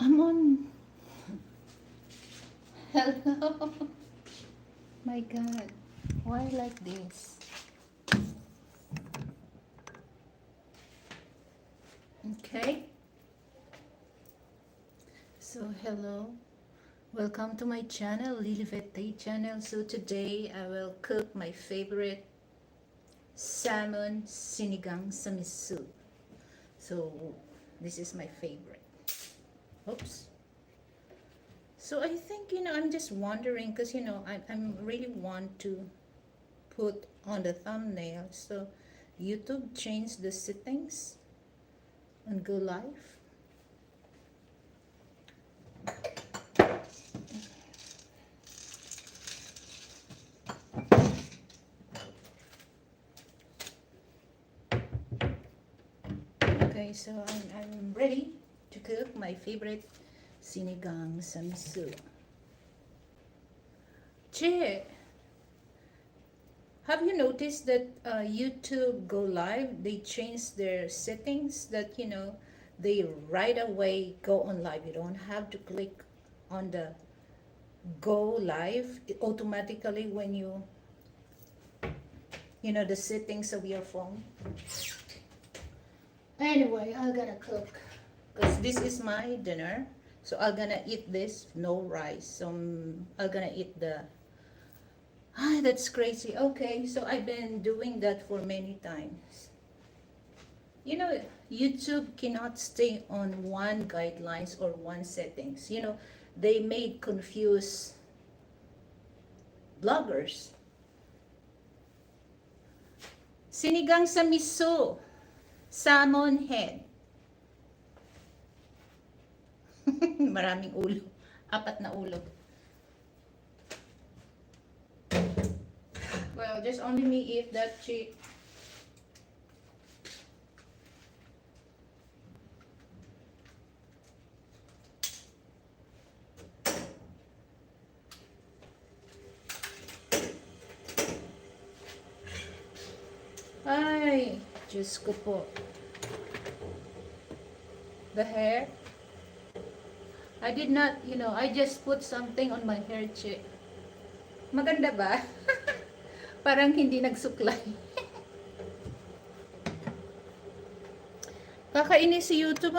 I'm on. Hello. My God. Why like this? Okay. So hello. Welcome to my channel, Tate channel. So today I will cook my favorite salmon sinigang sa miso. So this is my favorite. Oops. So I think, I'm just wondering because, I'm really want to put on the thumbnail. So YouTube changed the settings and go live. Okay, so I'm ready to cook my favorite sinigang sa miso. Che, have you noticed that YouTube Go Live, they changed their settings that, they right away go on live. You don't have to click on the Go Live automatically when the settings of your phone. Anyway, I'm gonna cook because this is my dinner. So I'm gonna eat this, no rice. So I'm gonna eat that's crazy. Okay, so I've been doing that for many times. YouTube cannot stay on one guidelines or one settings. They made confuse bloggers. Sinigang sa miso, salmon head. Maraming ulo. 4 na ulo. Well, just only me eat that cheap. Ay, Diyos ko po. The hair. I did not, I just put something on my hair, che. Maganda ba? Parang hindi nagsuklay. Kakainis si YouTube,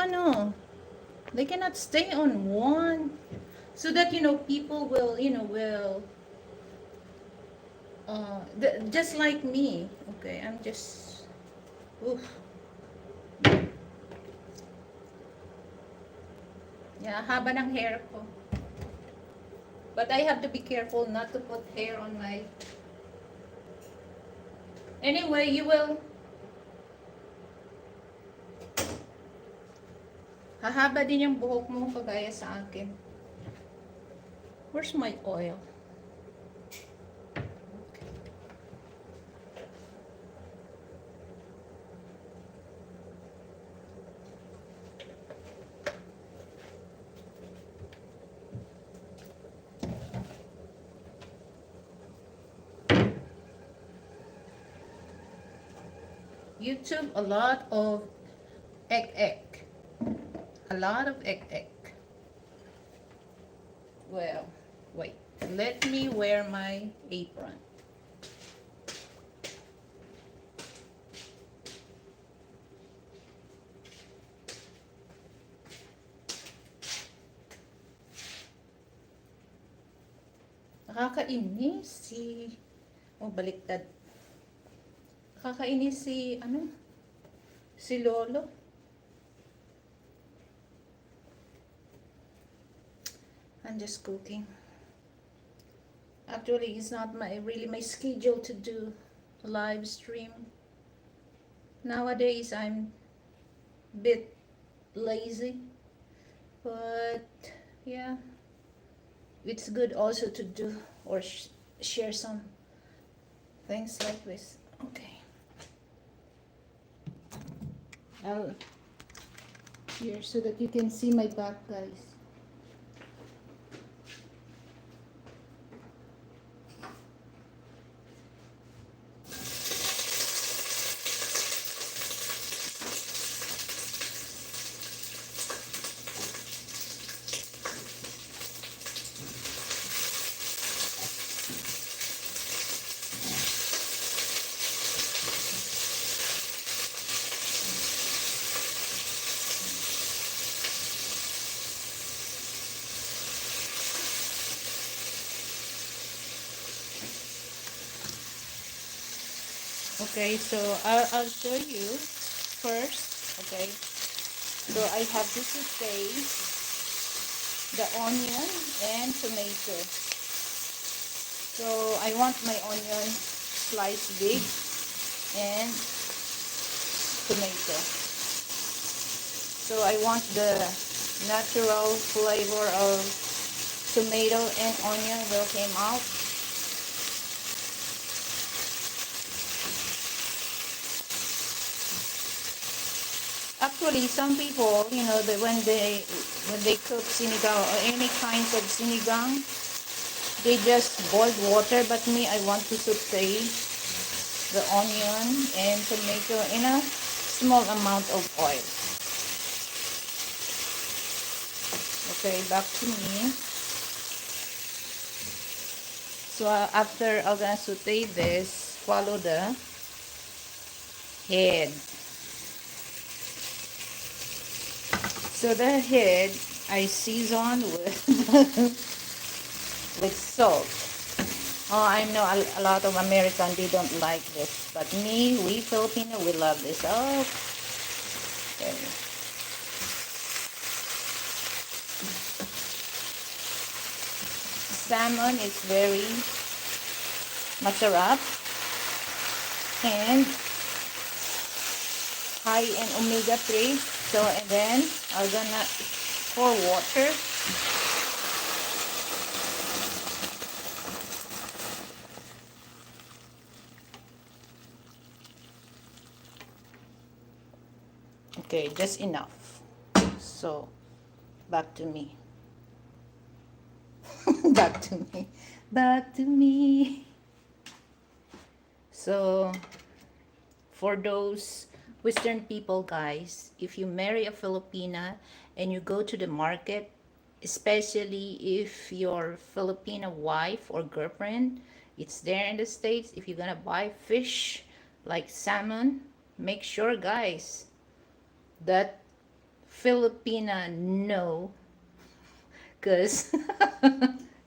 They cannot stay on one. So that, people will, just like me. Okay, I'm just, oof. Yeah, haba ng hair ko. But I have to be careful not to put hair on my... Anyway, you will... Hahaba din yung buhok mo kagaya sa akin. Where's my oil? YouTube, a lot of egg. A lot of egg. Well, wait. Let me wear my apron. Nakakainis si... Oh, baliktad. Nakakainis si, si Lolo. I'm just cooking. Actually, it's not really my schedule to do live stream. Nowadays, I'm a bit lazy. But, yeah. It's good also to do or share some things like this. Okay. Here so that you can see my back, guys. Okay, so I'll show you first. Okay, so I have to saute the onion and tomato. So I want my onion sliced big and tomato. So I want the natural flavor of tomato and onion will came out. Actually, some people, when they cook sinigang or any kinds of sinigang, they just boiled water. But me, I want to saute the onion and tomato in a small amount of oil. Okay, back to me. So after I'm gonna saute this, follow the head. So the head I season with with salt. Oh, I know a lot of Americans, they don't like this, but me, we Filipino, we love this. Oh, okay. Salmon is very masarap and high in omega-3. So, and then I'm gonna pour water. Okay, just enough. So, back to me. Back to me. Back to me. So, for those Western people, guys, if you marry a Filipina and you go to the market, especially if your Filipino wife or girlfriend, it's there in the States, if you're gonna buy fish like salmon, make sure, guys, that Filipina know, because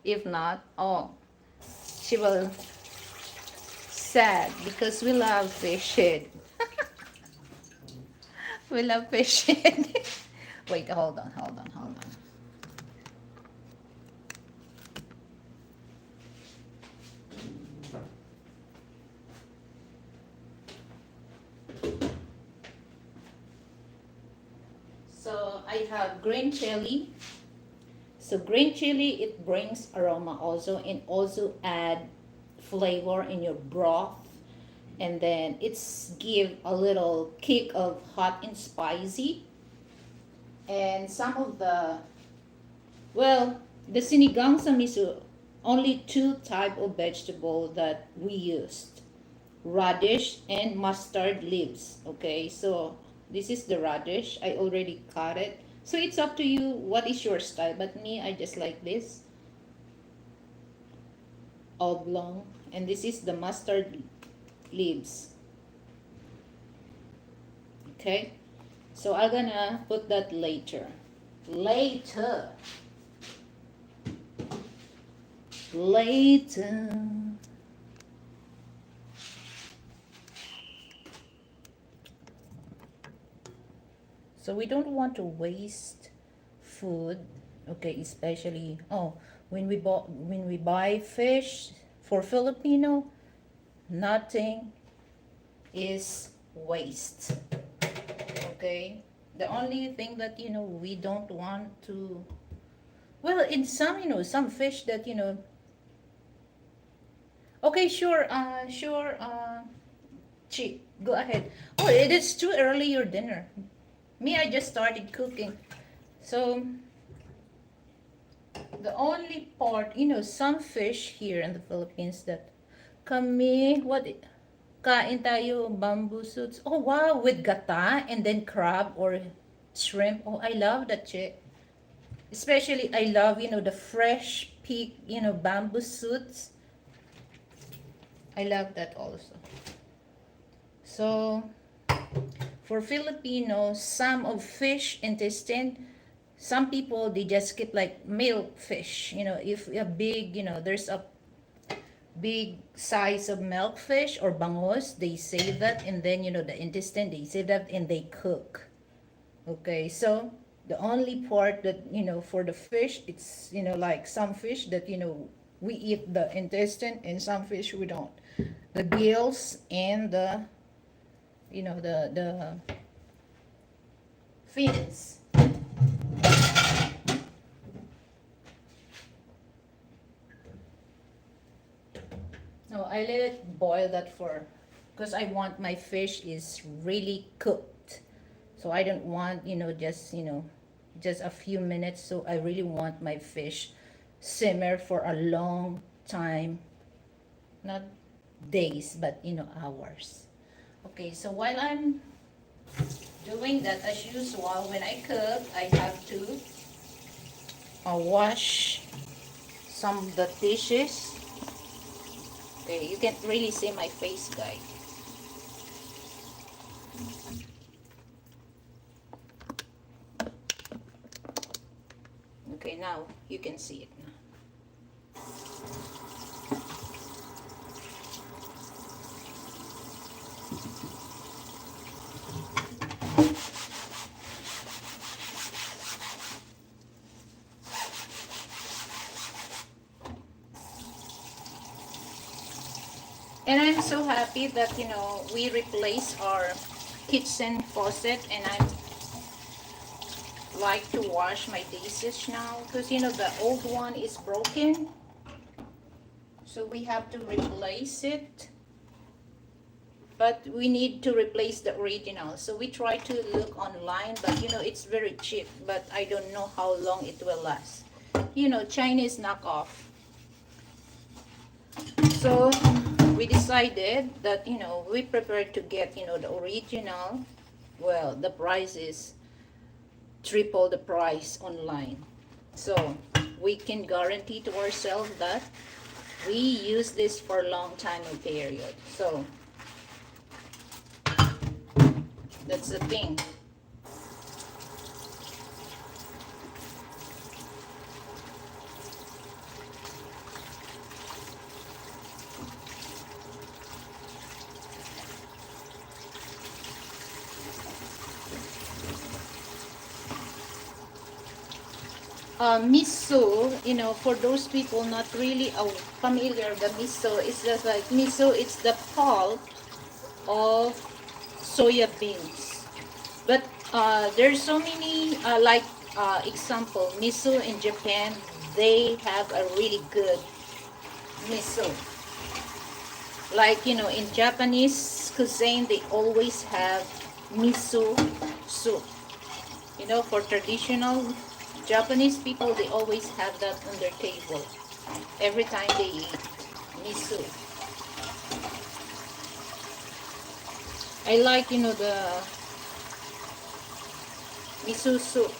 if not, oh, she will sad because we love fish head. We love fish head. Wait, hold on. So I have green chili. So green chili, it brings aroma also and also add flavor in your broth. And then it's give a little kick of hot and spicy. And some of the sinigang sa miso, only two type of vegetable that we used. Radish and mustard leaves. Okay, so this is the radish. I already cut it. So it's up to you what is your style. But me, I just like this oblong. And this is the mustard leaves. Okay, so I'm gonna put that later. Later. So we don't want to waste food, okay, especially when we buy fish for Filipino, nothing is waste. Okay? The only thing that we don't want to, well, in some fish that okay, sure, go ahead. Oh, it is too early your dinner. Me, I just started cooking. So, the only part, some fish here in the Philippines that kain tayo, bamboo shoots. Oh, wow, with gata and then crab or shrimp. Oh, I love that shit. Especially, I love, the fresh pig, bamboo shoots. I love that also. So, for Filipinos, some of fish intestine, some people, they just keep like milk fish. If a big, there's a big size of milkfish or bangos, they save that, and then the intestine, they save that and they cook. Okay, so the only part that for the fish, it's like some fish that we eat the intestine, and some fish we don't. The gills and the the fins. No, I let it boil that for, because I want my fish is really cooked. So I don't want, just a few minutes. So I really want my fish simmer for a long time. Not days, but hours. Okay, so while I'm doing that, as usual, when I cook, I have to wash some of the dishes. Okay, you can't really see my face, guys. Okay, now you can see it now. And I'm so happy that we replaced our kitchen faucet, and I'm like to wash my dishes now because the old one is broken, so we have to replace it, but we need to replace the original. So we try to look online, but it's very cheap, but I don't know how long it will last. Chinese knockoff. So we decided that we prefer to get the original. Well, the price is triple the price online, so we can guarantee to ourselves that we use this for a long time period. So that's the thing. Miso, for those people not really familiar, the miso is just like miso. It's the pulp of soya beans, but there's so many example miso in Japan. They have a really good miso. Like in Japanese cuisine, they always have miso soup. For traditional Japanese people, they always have that on their table every time they eat miso. I like, the miso soup,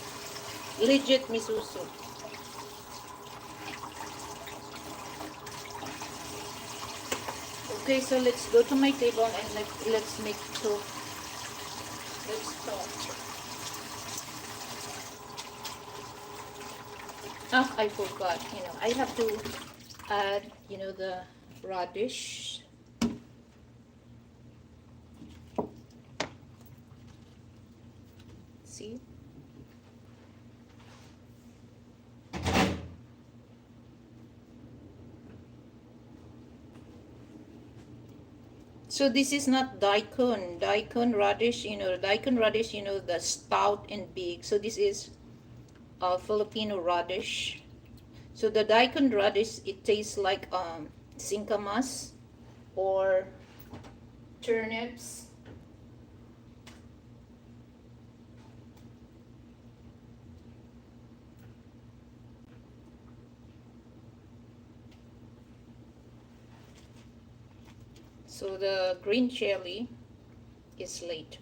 legit miso soup. Okay, so let's go to my table and let's make soup. Let's talk. Ah, I forgot, I have to add, the radish. See? So this is not daikon. Daikon radish, daikon radish, the stout and big. So this is Filipino radish. So the daikon radish, it tastes like singkamas or turnips. So the green chili is late.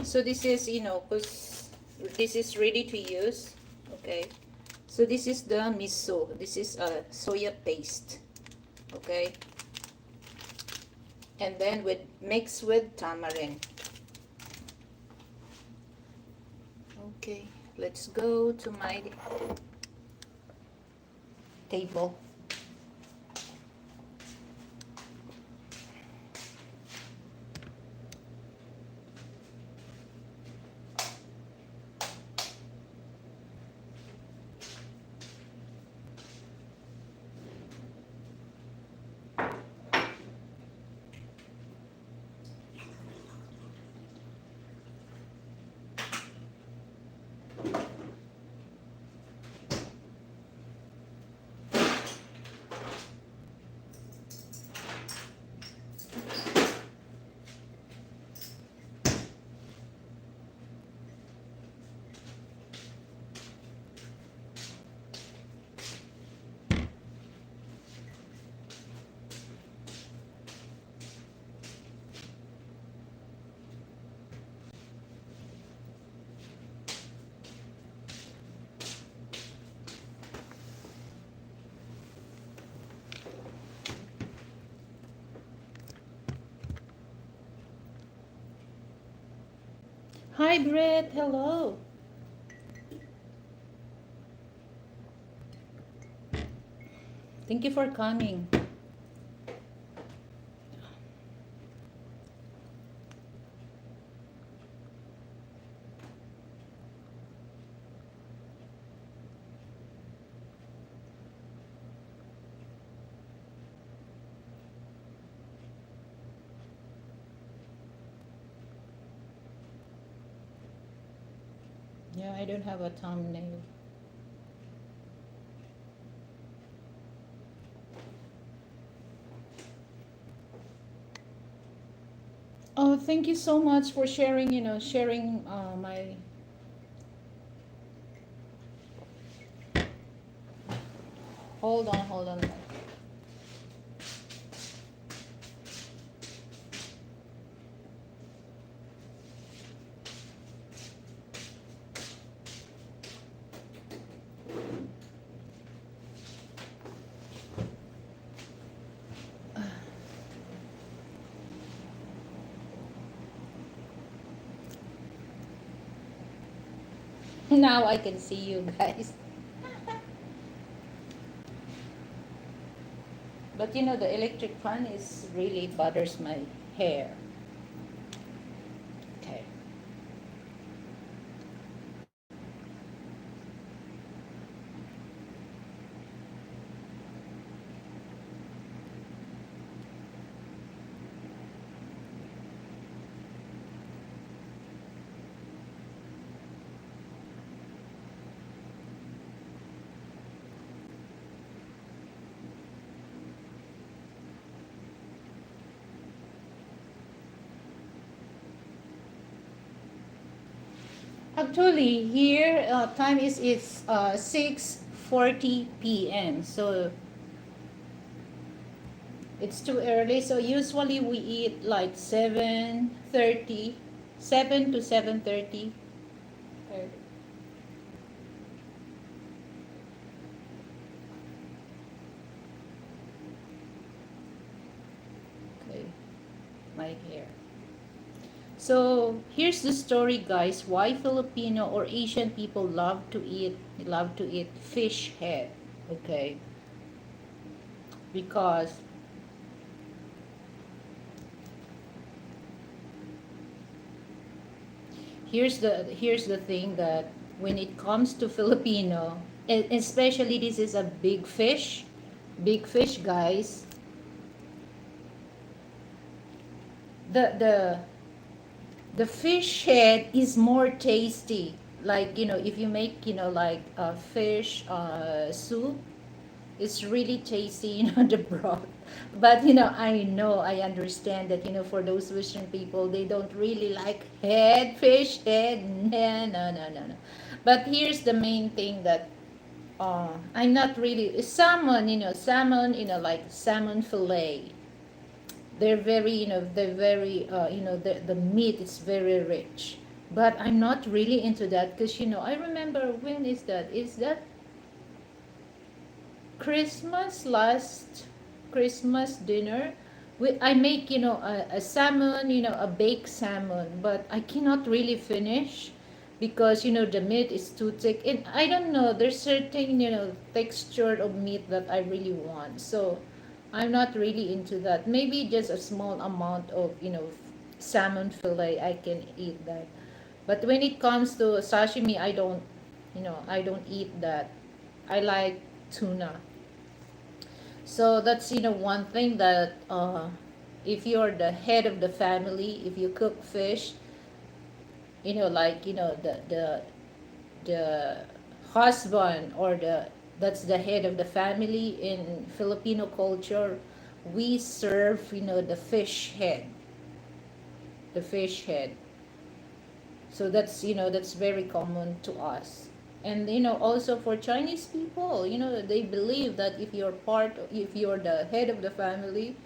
So this is, because this is ready to use. Okay. So this is the miso. This is a soya paste. Okay. And then mix with tamarind. Okay, let's go to my table. Hi, Brett. Hello. Thank you for coming. Yeah, I don't have a thumbnail. Oh, thank you so much for sharing, sharing my. Hold on. Now I can see you guys. But the electric fan is really bothers my hair. Okay. Actually, here time is it's 6:40 p.m. So it's too early. So usually we eat like 7:30, 7 to 7:30. Okay, my hair. So here's the story, guys. Why Filipino or Asian people love to eat fish head. Okay, because here's the thing that when it comes to Filipino, especially this is a big fish, guys. The the fish head is more tasty. Like if you make like a fish soup, it's really tasty, the broth. But I understand that for those Western people, they don't really like fish head. No, no, no, no, no. But here's the main thing that I'm not really salmon. Salmon. Like salmon fillet. The meat is very rich. But I'm not really into that because I remember when is that? Is that last Christmas dinner? I make a salmon, a baked salmon, but I cannot really finish because the meat is too thick, and I don't know, there's certain texture of meat that I really want. So I'm not really into that. Maybe just a small amount of salmon fillet, I can eat that. But when it comes to sashimi, I don't eat that. I like tuna. So that's one thing that if you're the head of the family, if you cook fish, like the husband, or that's the head of the family in Filipino culture, we serve the fish head, the fish head. So that's very common to us. And also for Chinese people, they believe that if you're the head of the family,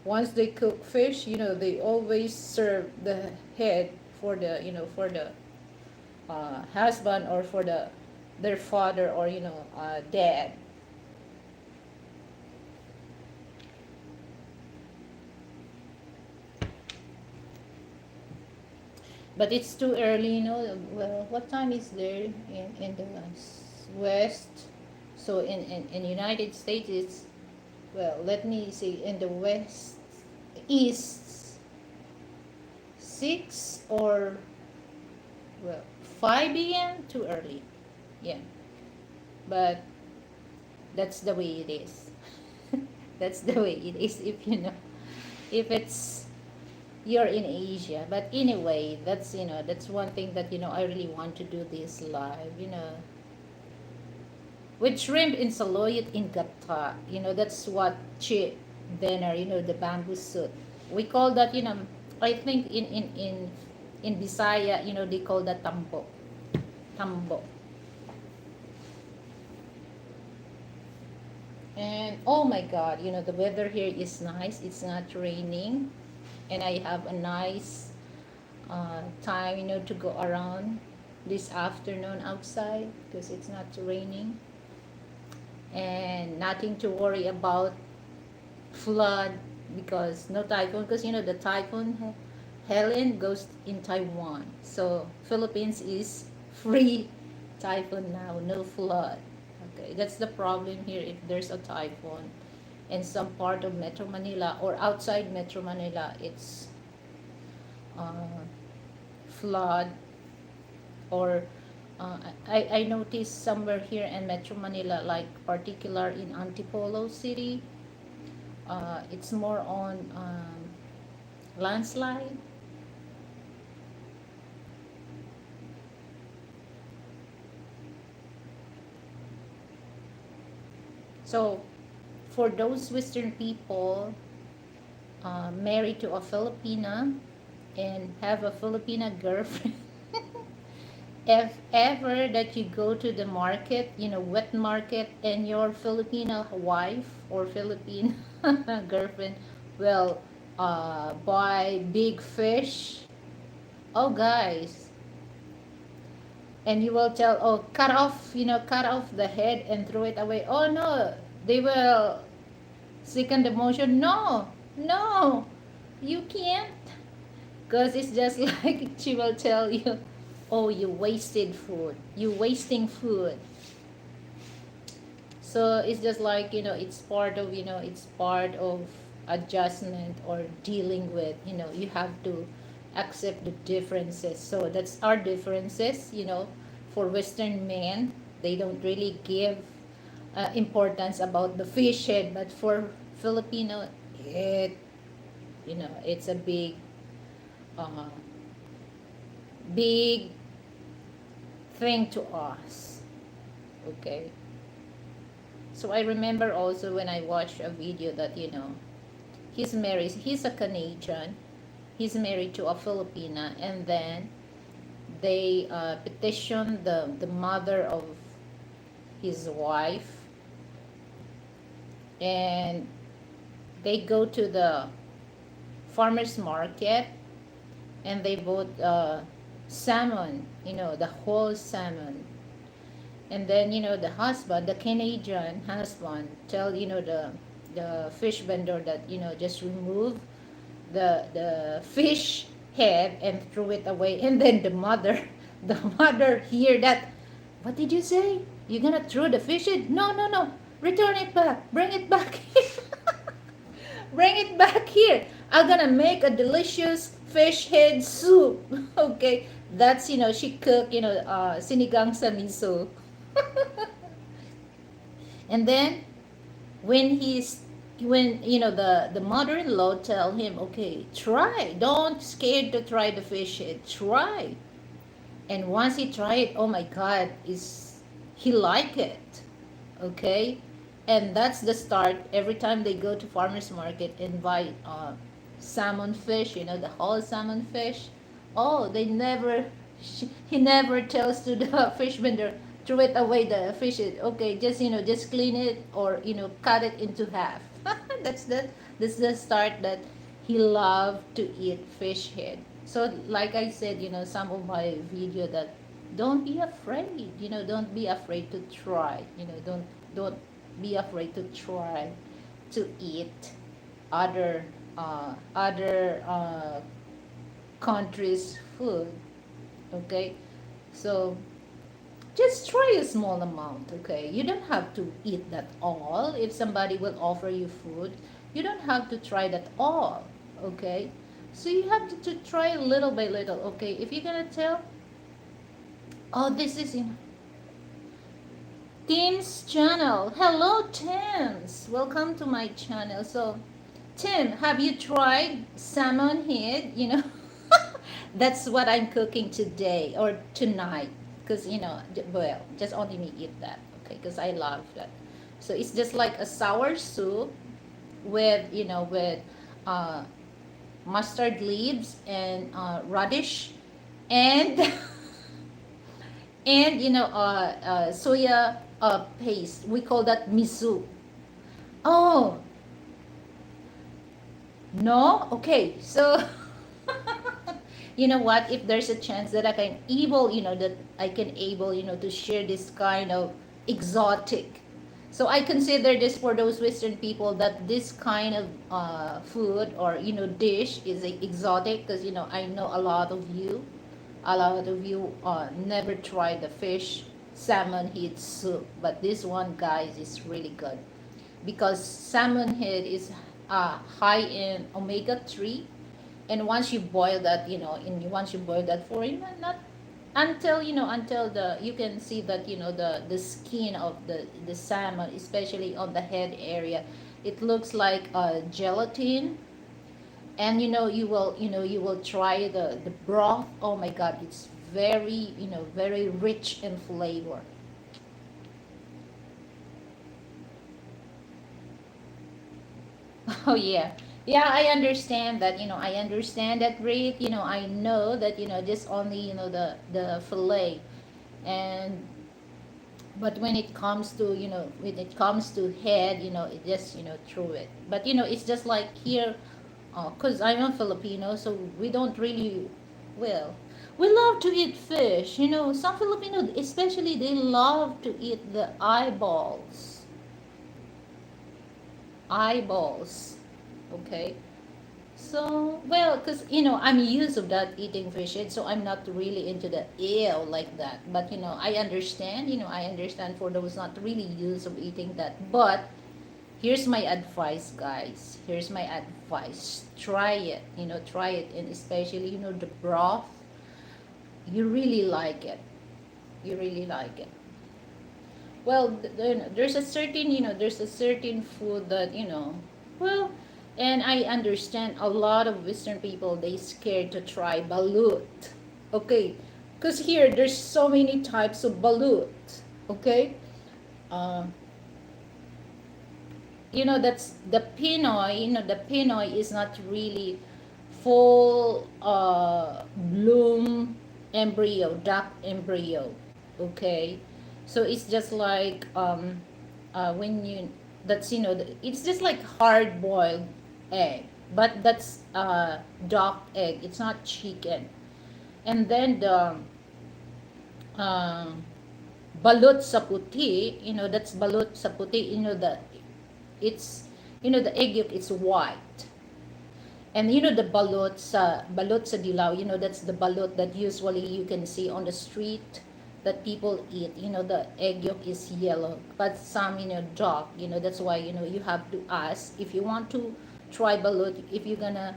once they cook fish, they always serve the head for the husband, or for their father, or dad. But it's too early, well, what time is there in the west? So in United States, it's, well, let me see, in the west, east, 6, or, well, 5 a.m. Too early. Yeah, but that's the way it is. That's the way it is, if it's you're in Asia. But anyway, that's one thing that I really want to do this live, with shrimp in saluyot in gata. That's what chi dinner, the bamboo suit. We call that, I think in Bisaya, they call that tambo. Tambo. And oh my God, the weather here is nice. It's not raining, and I have a nice time, to go around this afternoon outside because it's not raining, and nothing to worry about flood, because no typhoon, because the typhoon Helen goes in Taiwan, so Philippines is free typhoon now, no flood. Okay, that's the problem here. If there's a typhoon in some part of Metro Manila or outside Metro Manila, it's flood, or I noticed somewhere here in Metro Manila, like particular in Antipolo City, it's more on landslide. So for those Western people married to a Filipina and have a Filipina girlfriend, if ever that you go to the market, wet market, and your Filipina wife or Philippine girlfriend will buy big fish, oh guys, and you will tell, oh, cut off the head and throw it away. Oh no, they will second emotion. No, no, you can't, because it's just like she will tell you, oh, you wasted food, you wasting food. So it's just like, it's part of adjustment or dealing with, you have to accept the differences. So that's our differences. For Western men, they don't really give importance about the fish head, but for Filipino, it's a big uh, big thing to us. Okay, so I remember also when I watched a video that he's married, he's a Canadian, he's married to a Filipina, and then they petitioned the mother of his wife, and they go to the farmer's market, and they bought salmon, the whole salmon. And then the husband, the Canadian husband, tell the fish vendor that just remove the fish head and throw it away. And then the mother The mother hear that. What did you say? You're gonna throw the fish in? No, no, no. Return it back. Bring it back here. Bring it back here. I'm gonna make a delicious fish head soup. Okay, that's she cook sinigang sa miso, and then when he's when the mother-in-law tell him, okay, try, don't scared to try the fish head, try. And once he tried it, oh my god, is he like it, okay. And that's the start. Every time they go to farmers market and buy salmon fish, the whole salmon fish, oh, they never he never tells to the fish vendor, throw it away the fish, okay, just clean it, or cut it into half. That's the start that he loved to eat fish head. So like I said, some of my video, that don't be afraid, don't be afraid to try, don't be afraid to try to eat other countries food, okay. So just try a small amount, okay. You don't have to eat that all. If somebody will offer you food, you don't have to try that all, okay. So you have to try little by little, okay. If you're gonna tell, oh, this is in Tim's channel. Hello, Tim's. Welcome to my channel. So, Tim, have you tried salmon head? That's what I'm cooking today or tonight. Because, well, just only me eat that. Okay, because I love that. So, it's just like a sour soup with, with mustard leaves and radish and and soya paste. We call that miso. Oh no, okay. So you know what? If there's a chance that I can able to share this kind of exotic. So I consider this for those Western people that this kind of food or dish is exotic, because I know a lot of you never tried the fish salmon head soup, but this one, guys, is really good, because salmon head is high in omega-3, and once you boil that, once you boil that for not until until the you can see that the skin of the salmon, especially on the head area, it looks like gelatin. And you will try the broth. Oh my god, it's very very rich in flavor. Oh yeah, yeah, I understand that. I understand that, Reed. I know that just only the fillet. And but when it comes to head, it just through it. But it's just like here, because I'm a Filipino, so we don't really, well, we love to eat fish. Some Filipino, especially, they love to eat the eyeballs. Okay. So, well, because I'm used of that eating fish, and so I'm not really into the ew like that. But I understand. I understand for those not really used of eating that. But here's my advice, guys. Here's my advice. Try it. Try it, and especially the broth. You really like it. You really like it. Well, there's a certain food that well, and I understand a lot of Western people, they scared to try balut. Okay, because here there's so many types of balut. Okay, uh, that's the Pinoy. The Pinoy is not really full bloom embryo, duck embryo. Okay, so it's just like when you that's it's just like hard boiled egg, but that's duck egg, it's not chicken. And then the balut sa puti, that's balut sa puti, the it's the egg yolk is white. And the balot sa dilaw, that's the balot that usually you can see on the street that people eat. The egg yolk is yellow, but some, dark. That's why, you have to ask if you want to try balot. If you're gonna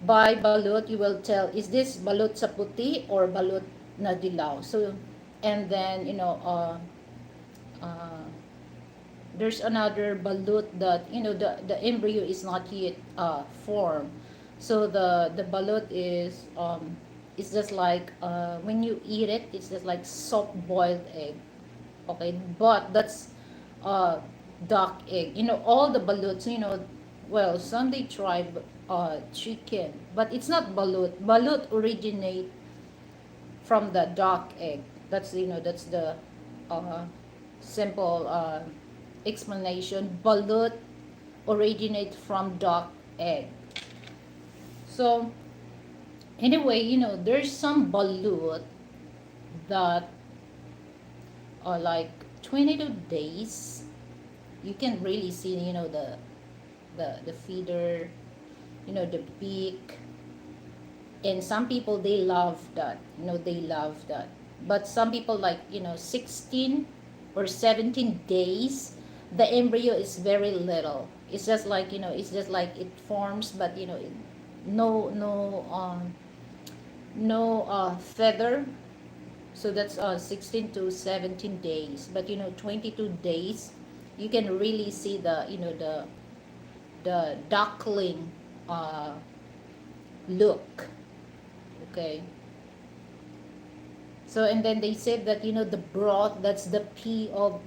buy balot, you will tell, is this balot sa puti or balot na dilaw? So, and then, uh, there's another balut that the embryo is not yet formed, so the balut is it's just like when you eat it, it's just like soft boiled egg. Okay, but that's uh duck egg. All the baluts, well, some they try chicken, but it's not balut. Balut originate from the duck egg. That's the uh, simple explanation. Balut originate from duck egg. So anyway, there's some balut that are like 22 days. You can really see, the feeder, the beak. And some people, they love that. They love that. But some people like, 16 or 17 days, the embryo is very little. It's just like, it forms, but no feather. So that's 16 to 17 days. But 22 days, you can really see the duckling look. Okay. So, and then they said that the broth, that's the pee of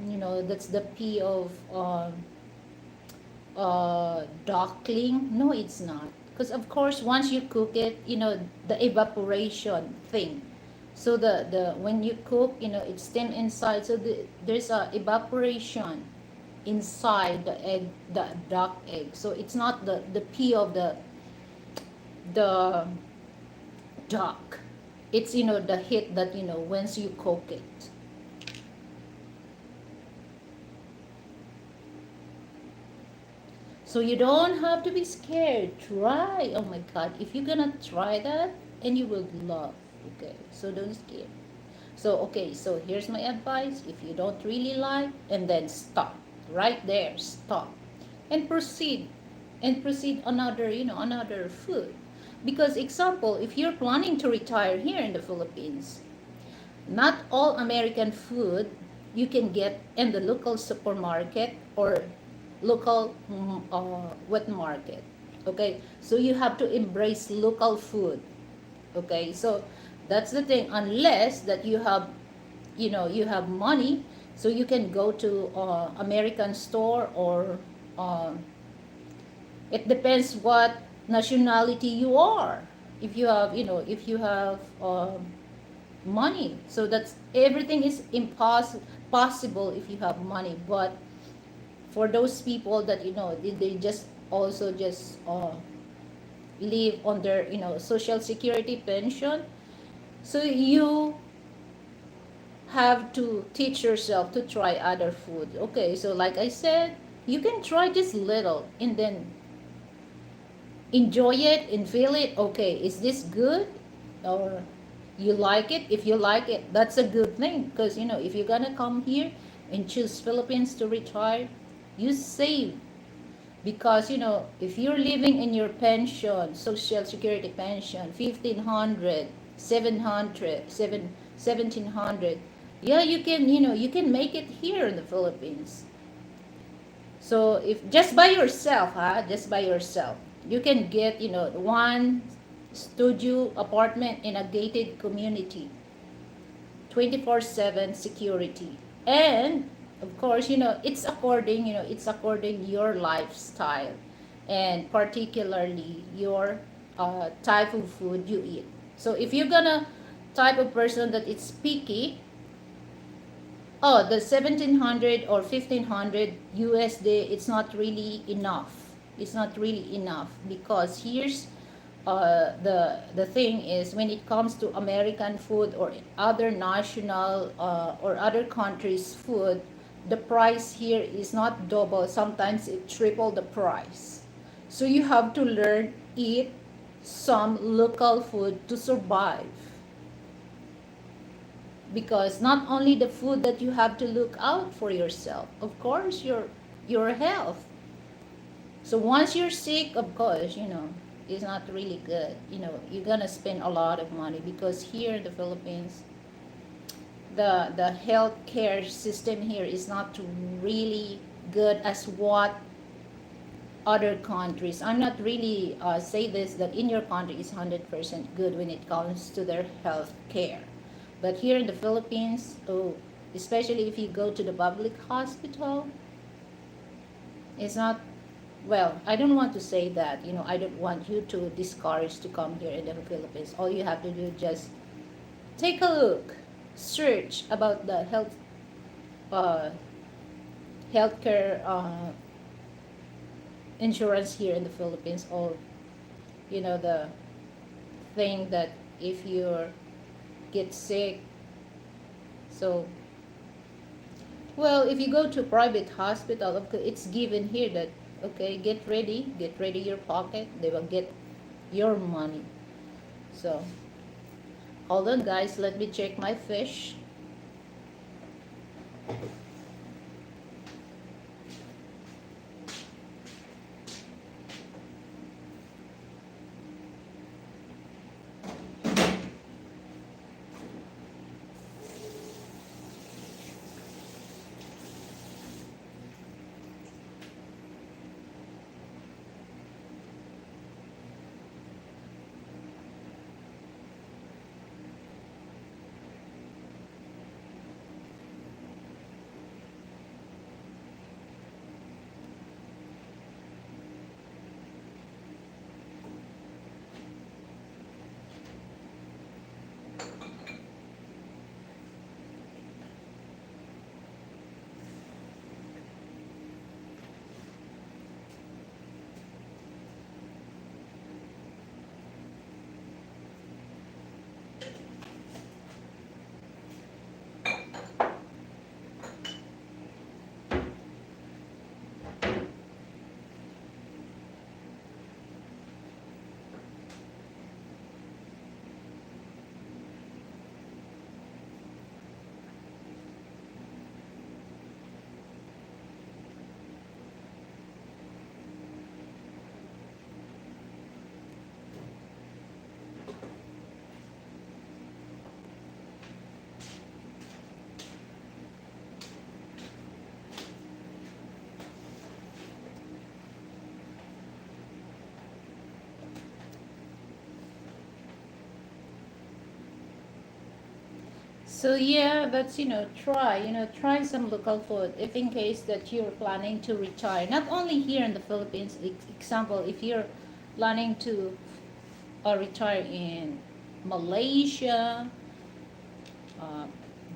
duckling. No, it's not, because of course once you cook it, the evaporation thing. So the when you cook, it's steam inside, so there's a evaporation inside the egg, the duck egg. So it's not the pee of the duck. It's the heat that once you cook it. So you don't have to be scared. Try. Oh my God, if you're gonna try that, and you will love. Okay, so don't scare. So okay, so here's my advice. If you don't really like, and then stop right there. Stop and proceed, another another food. Because example, if you're planning to retire here in the Philippines, not all American food you can get in the local supermarket or local wet market. Okay, so you have to embrace local food. Okay, so that's the thing. Unless that you have, you have money, so you can go to American store, or it depends what nationality you are. If you have, money, so that's everything is possible if you have money. But for those people that they just also just live on their social security pension, so you have to teach yourself to try other food. Okay, so like I said, you can try just little and then enjoy it and feel it. Okay, is this good, or you like it? If you like it, that's a good thing, because if you're gonna come here and choose Philippines to retire, you save. Because if you're living in your pension, social security pension, 1500, 700, 1700, yeah, you can, you can make it here in the Philippines. So if just by yourself, just by yourself, you can get, one studio apartment in a gated community, 24/7 security. And of course, it's according your lifestyle, and particularly your type of food you eat. So if you're gonna type of person that it's picky, oh, the 1700 or 1500 USD, it's not really enough. It's not really enough, because here's the thing is, when it comes to American food or other national or other countries' food, the price here is not double. Sometimes it triple the price. So you have to learn eat some local food to survive, because not only the food that you have to look out for yourself, of course your health. So once you're sick, of course, it's not really good. You're gonna spend a lot of money, because here in the Philippines, the healthcare system here is not really good as what other countries. I'm not really say this that in your country is 100% good when it comes to their health care, but here in the Philippines, oh, especially if you go to the public hospital, it's not, well, I don't want to say that, I don't want you to discourage to come here in the Philippines. All you have to do, just take a look, search about the uh, healthcare insurance here in the Philippines, or the thing that if you get sick. So, well, if you go to private hospital, of course, it's given here that, okay, get ready your pocket. They will get your money. So, hold on, guys. Let me check my fish. So yeah, that's, try some local food if in case that you're planning to retire. Not only here in the Philippines, example, if you're planning to retire in Malaysia, uh,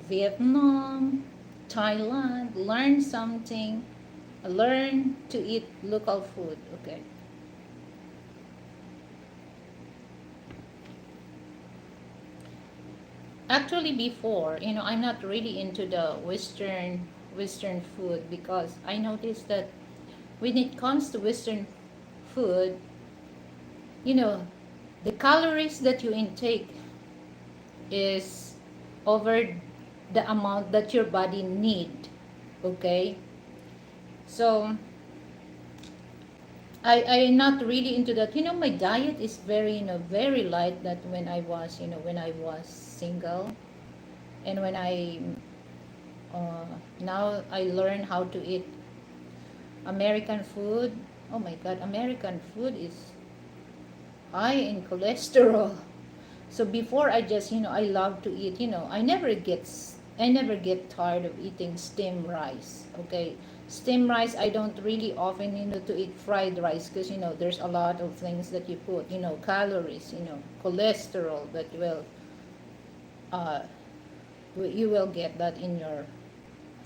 Vietnam, Thailand, learn something, learn to eat local food, okay? Actually, before, I'm not really into the Western food, because I noticed that when it comes to Western food, you know, the calories that you intake is over the amount that your body need, okay? So I'm not really into that. My diet is very, very light, that when I was single, and when now I learn how to eat American food. Oh my God, American food is high in cholesterol. So before, I just, I love to eat, I never get tired of eating steamed rice. Okay. Steamed rice, I don't really often, to eat fried rice, because, there's a lot of things that you put, calories, cholesterol that uh, you will get that in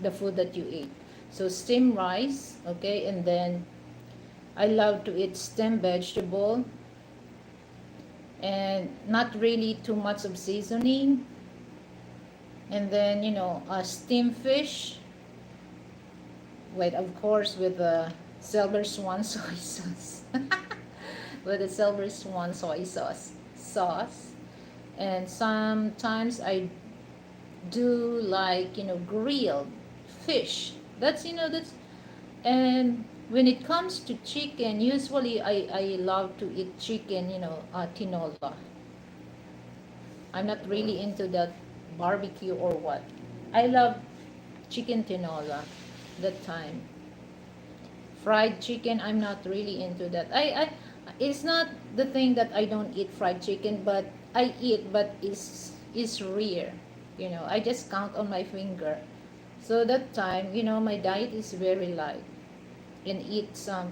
the food that you eat. So steamed rice, okay, and then I love to eat steamed vegetable, and not really too much of seasoning, and then steamed fish, with, of course, with the silver swan soy sauce. with a silver swan soy sauce. And sometimes I do like, grilled fish. That's and when it comes to chicken, usually I love to eat chicken, tinola. I'm not really into that barbecue or what. I love chicken tinola that time. Fried chicken, I'm not really into that. It's not the thing that I don't eat fried chicken, but I eat, but it's rare. I just count on my finger. So that time, my diet is very light and eat some.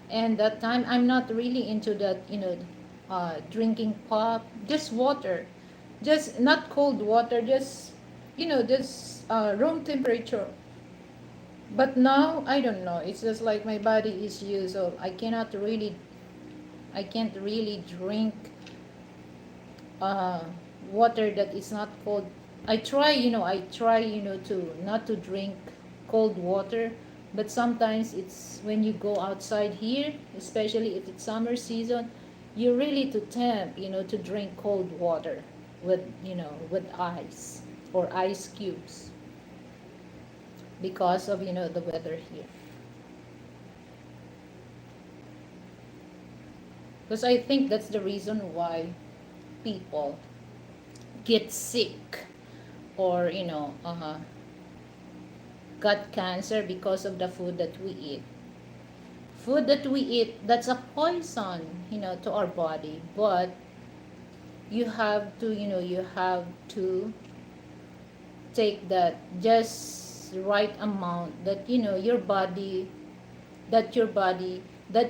And that time, I'm not really into that, drinking pop, just water, just not cold water, just room temperature. But now I don't know. It's just like my body is used, so I can't really drink uh, water that is not cold. I try to not to drink cold water, but sometimes it's when you go outside here, especially if it's summer season, you really to tempt, to drink cold water with, with ice or ice cubes because of, the weather here. Because I think that's the reason why people get sick or got cancer because of the food that we eat. Food that we eat, that's a poison, to our body. But you have to take that just right amount that your body that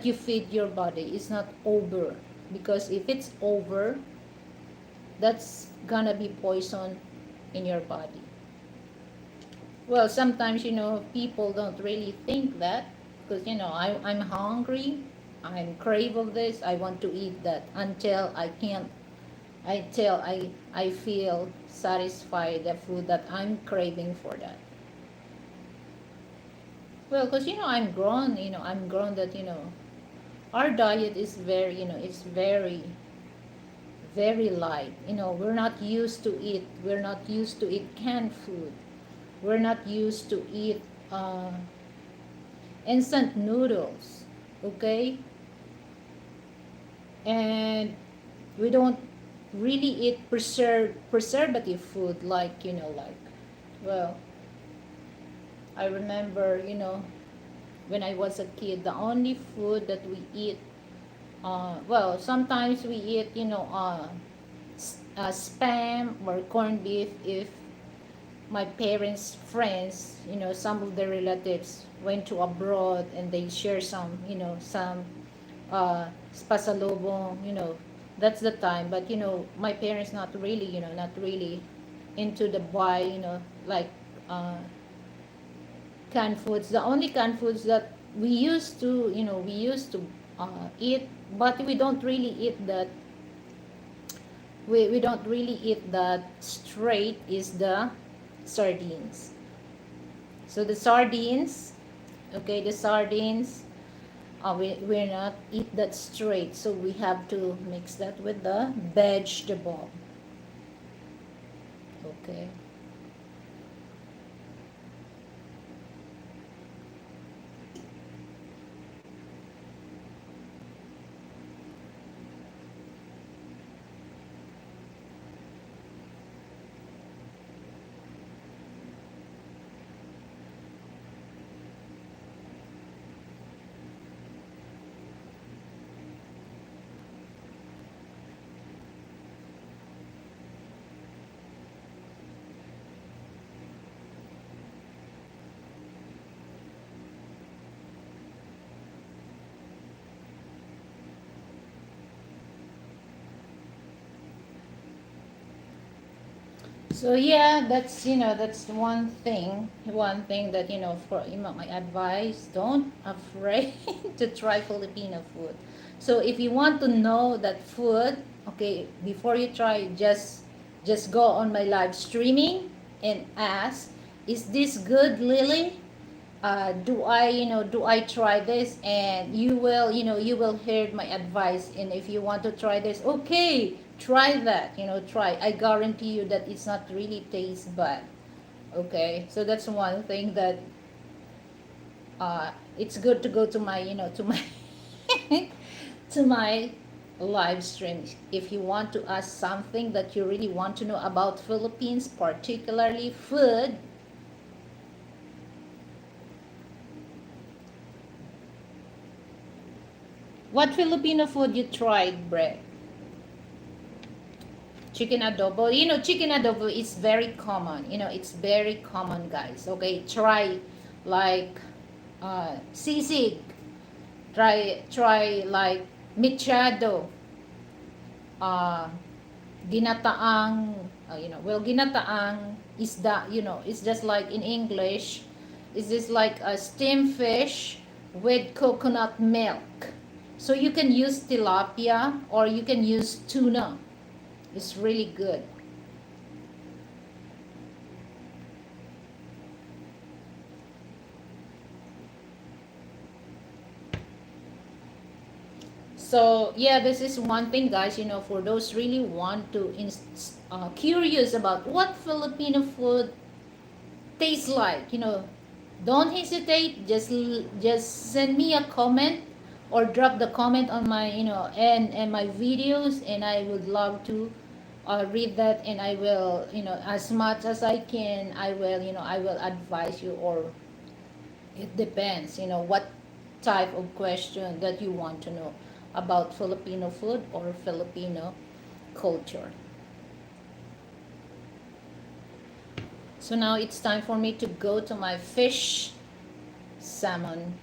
you feed your body is not over, because if it's over, that's gonna be poison in your body. Well, sometimes people don't really think that, because I'm hungry, I'm crave of this, I want to eat that until I can't, until I feel satisfied the food that I'm craving for that. Well, because I'm grown that our diet is very, it's very, very light. We're not used to eat canned food. We're not used to eat uh, instant noodles, okay? And we don't really eat preservative food, like, well, I remember, when I was a kid, the only food that we eat, well, sometimes we eat, spam or corned beef if my parents' friends, some of the relatives went to abroad and they share some, some uh, pasalubong, that's the time. But, my parents not really into the buy, like uh, canned foods. The only canned foods that we used to eat, but we don't really eat that straight, is the sardines. So the sardines, okay, the sardines, we're not eat that straight, so we have to mix that with the vegetable, okay. So yeah, that's one thing that for my advice, don't afraid to try Filipino food. So if you want to know that food, okay, before you try, just go on my live streaming and ask, is this good, Lily? do I try this? And you will hear my advice. And if you want to try this, okay, try that, try. I guarantee you that it's not really taste bad. Okay, so that's one thing that it's good to go to my, to my to my live stream if you want to ask something that you really want to know about Philippines, particularly food. What Filipino food you tried, Bre? Chicken adobo. Chicken adobo is very common. It's very common, guys. Okay, try like sisig. Try like mechado. Uh, ginataang, ginataang isda. It's just like in English. It's just like a steamed fish with coconut milk. So you can use tilapia or you can use tuna. It's really good. So yeah, this is one thing, guys. For those really want to curious about what Filipino food tastes like. Don't hesitate. Just send me a comment or drop the comment on my and my videos, and I would love to read that, and I will as much as I can, I will advise you, or it depends what type of question that you want to know about Filipino food or Filipino culture. So now it's time for me to go to my fish salmon.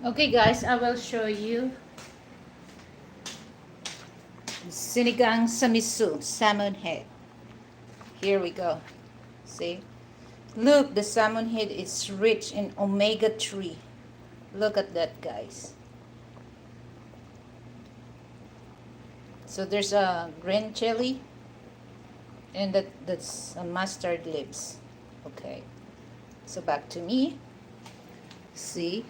Okay, guys, I will show you sinigang samisu, salmon head. Here we go. See? Look, the salmon head is rich in omega-3. Look at that, guys. So there's a green chili, and that's a mustard leaves. Okay. So back to me. See?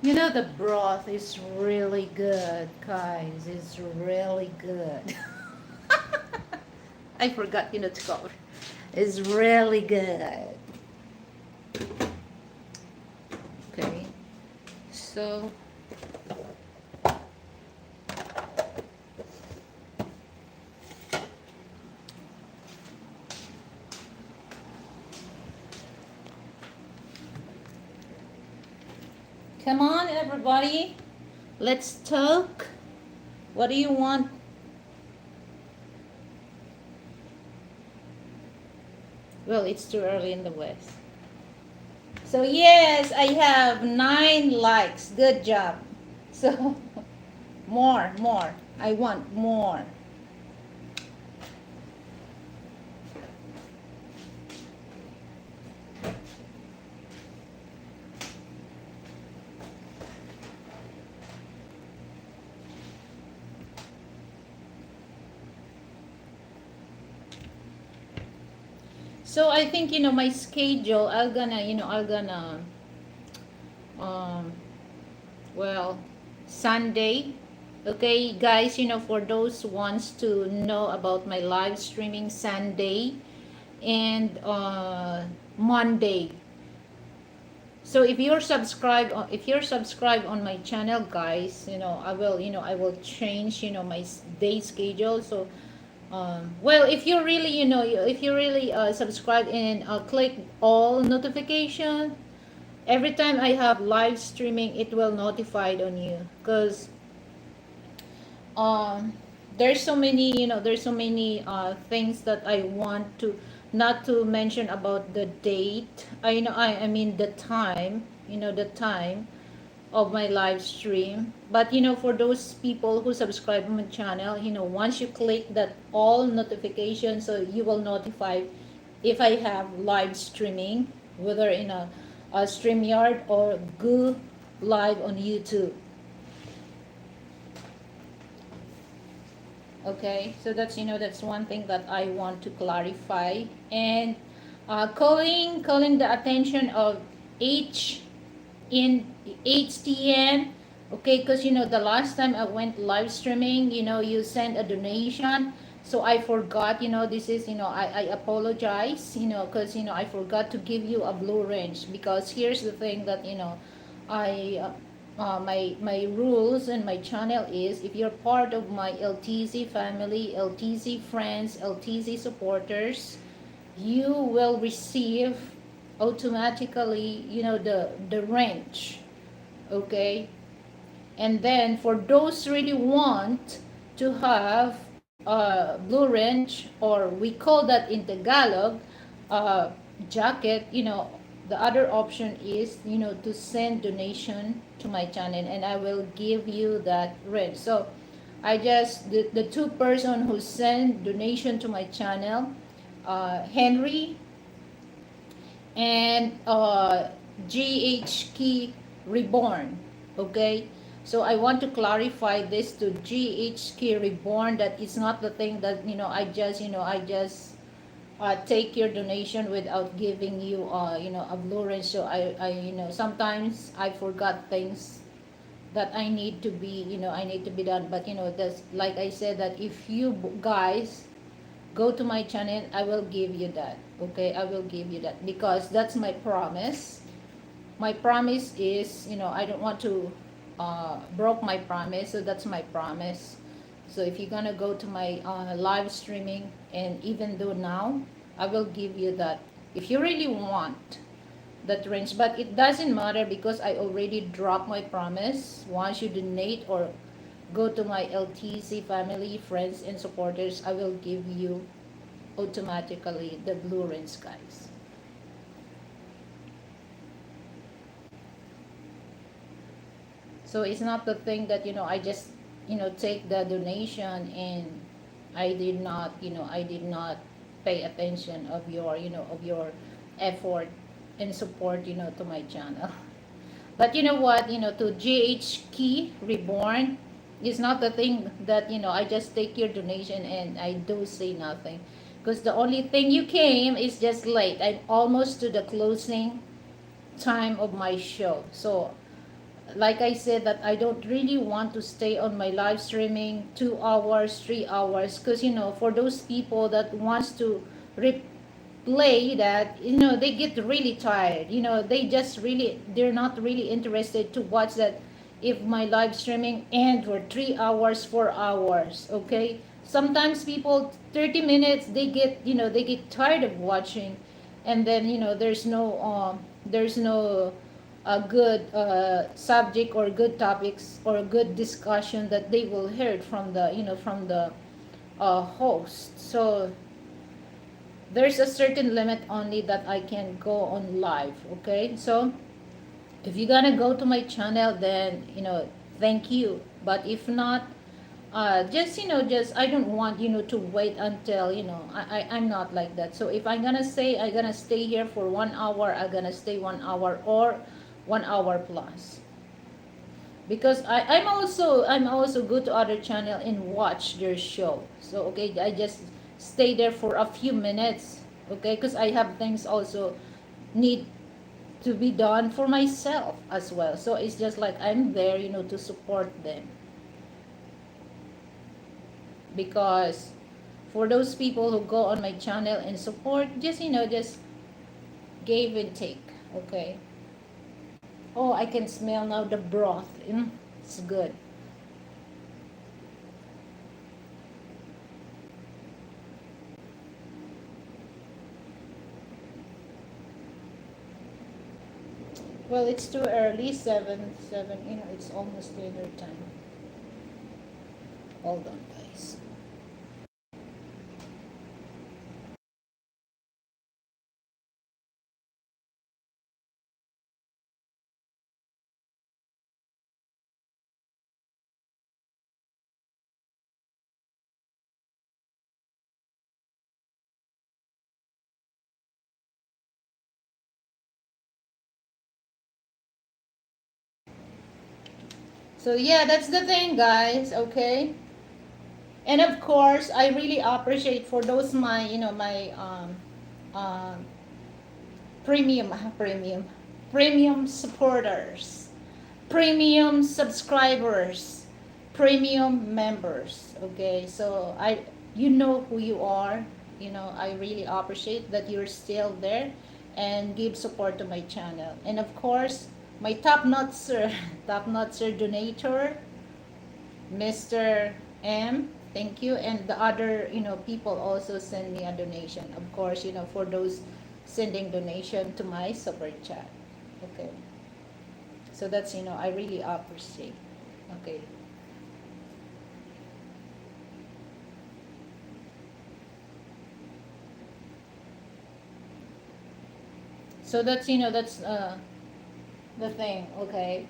You know, the broth is really good, guys. It's really good. I forgot, to cover. It's really good. Okay. So, come on, everybody. Let's talk. What do you want? Well, it's too early in the West. So, yes, I have 9 likes. Good job. So, more, more. I want more. So I think my schedule. I'm gonna um well, Sunday. Okay, guys. For those who wants to know about my live streaming, Sunday and Monday. So if you're subscribed on my channel, guys, I will change my day schedule. So well, if you really, subscribe and click all notification, every time I have live streaming, it will notified on you. Because um, there's so many things that I want to, not to mention about the date. I mean the time, the time of my live stream. But for those people who subscribe to my channel, once you click that all notifications, so you will notify if I have live streaming, whether in a StreamYard or Go Live on YouTube. Okay, so that's one thing that I want to clarify. And calling the attention of H in HTN. Okay, because the last time I went live streaming, you sent a donation. So I forgot, this is, I apologize, because I forgot to give you a blue range. Because here's the thing that I my rules and my channel is, if you're part of my LTZ family, LTZ friends, LTZ supporters, you will receive automatically the range. Okay, and then for those really want to have blue range, or we call that in Tagalog uh, jacket, the other option is to send donation to my channel, and I will give you that range. So I just the two person who send donation to my channel, Henry and GHK Reborn. Okay, so I want to clarify this to GHK Reborn, that it's not the thing that I just take your donation without giving you a blue range. So I sometimes I forgot things that I need to be done. But that's like I said, that if you guys go to my channel, I will give you that. Okay, I will give you that, because that's my promise. My promise is, I don't want to broke my promise. So that's my promise. So if you're gonna go to my live streaming, and even though now, I will give you that if you really want that range. But it doesn't matter, because I already dropped my promise. Once you donate or go to my LTC family, friends, and supporters, I will give you automatically the blue range, guys. So it's not the thing that I just take the donation, and I did not pay attention of your effort and support to my channel. But you know what, to GH Key Reborn, is not the thing that I just take your donation and I do say nothing. Because the only thing you came is just late. I'm almost to the closing time of my show. So like I said, that I don't really want to stay on my live streaming 2 hours, 3 hours, because for those people that wants to replay that, they get really tired. They're not really interested to watch that if my live streaming end for 3 hours, 4 hours. Okay, sometimes people 30 minutes they get tired of watching, and then there's no a good subject or good topics or a good discussion that they will hear from the host. So there's a certain limit only that I can go on live. Okay, so if you're gonna go to my channel, then thank you. But if not, just I don't want to wait until I'm not like that. So if I'm gonna stay here for 1 hour, I'm gonna stay 1 hour or 1 hour plus, because I'm also go to other channel and watch their show. So okay, I just stay there for a few minutes. Okay, because I have things also need to be done for myself as well. So it's just like I'm there to support them, because for those people who go on my channel and support, just give and take. Okay. Oh, I can smell now the broth. It's good. Well, it's too early. Seven. It's almost dinner time. Hold on, guys. So yeah, that's the thing, guys. Okay. And of course, I really appreciate for those my um premium premium premium supporters, premium subscribers, premium members. Okay, so you know who you are. I really appreciate that you're still there and give support to my channel. And of course, my top notcher top notcher donator, Mr. M, thank you. And the other, people also send me a donation. Of course, for those sending donation to my super chat. Okay. So that's, I really appreciate. Okay. So that's the thing. Okay.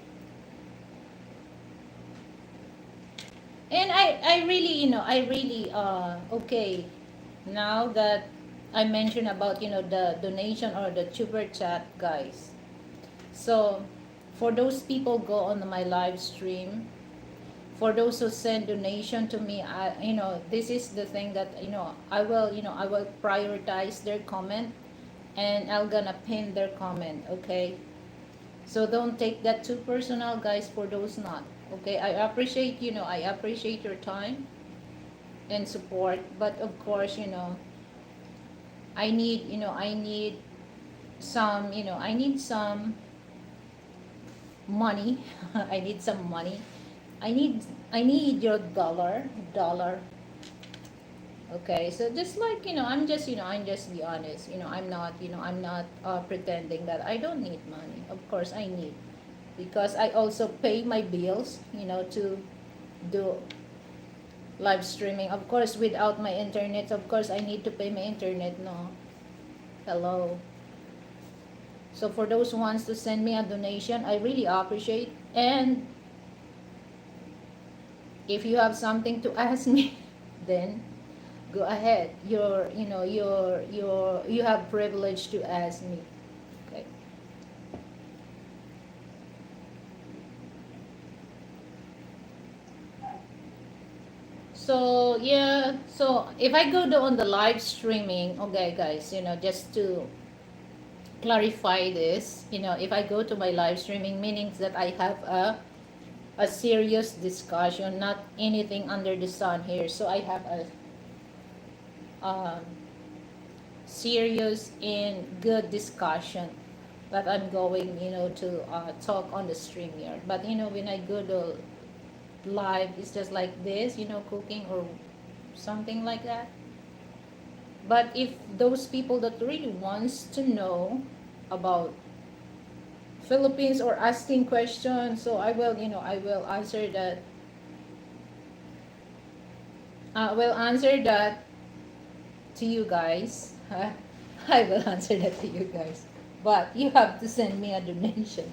And I really, okay, now that I mentioned about, the donation or the super chat, guys. So for those people go on my live stream, for those who send donation to me, this is the thing that, I will prioritize their comment, and I'm gonna pin their comment. Okay, so don't take that too personal, guys, for those not. Okay, I appreciate your time and support, but of course, I need some money. I need some money. I need your dollar. Okay, so just like, I'm just be honest. I'm not pretending that I don't need money. Of course I need, because I also pay my bills, to do live streaming. Of course, without my internet, of course I need to pay my internet, no. Hello. So for those ones to send me a donation, I really appreciate. And if you have something to ask me, then go ahead. You have privilege to ask me. Okay. So yeah, so if I go on the live streaming, okay, guys, just to clarify this. If I go to my live streaming, meanings that I have a serious discussion, not anything under the sun here. So I have a um, serious and good discussion that I'm going, to talk on the stream here. But when I go to live, it's just like this, cooking or something like that. But if those people that really wants to know about Philippines or asking questions, so I will answer that. I will answer that to you guys. I will answer that to you guys. But you have to send me a donation.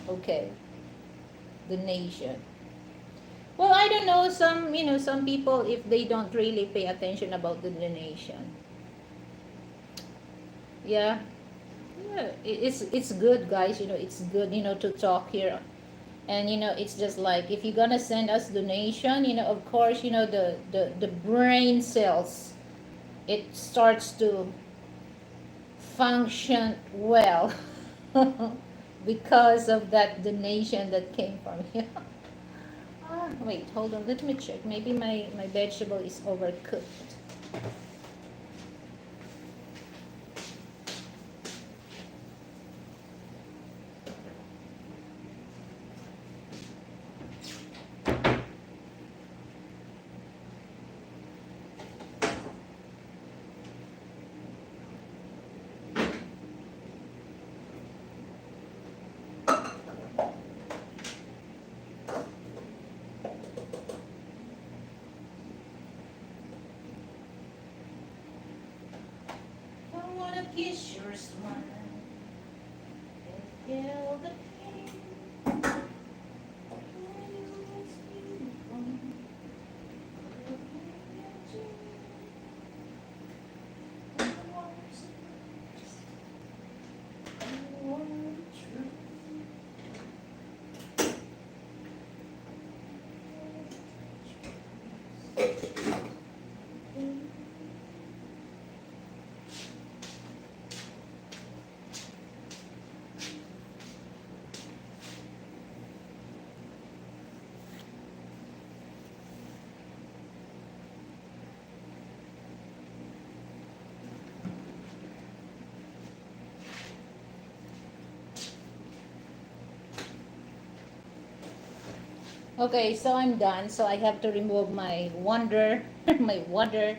Okay, donation. Well, I don't know, some people, if they don't really pay attention about the donation. Yeah. Yeah, it's good, guys. It's good, to talk here. And it's just like, if you're gonna send us donation, of course, the brain cells, it starts to function well because of that donation that came from you. Wait, hold on, let me check. Maybe my vegetable is overcooked. Kiss your smile and feel the pain. Okay, so I'm done. So I have to remove my wonder, my wonder.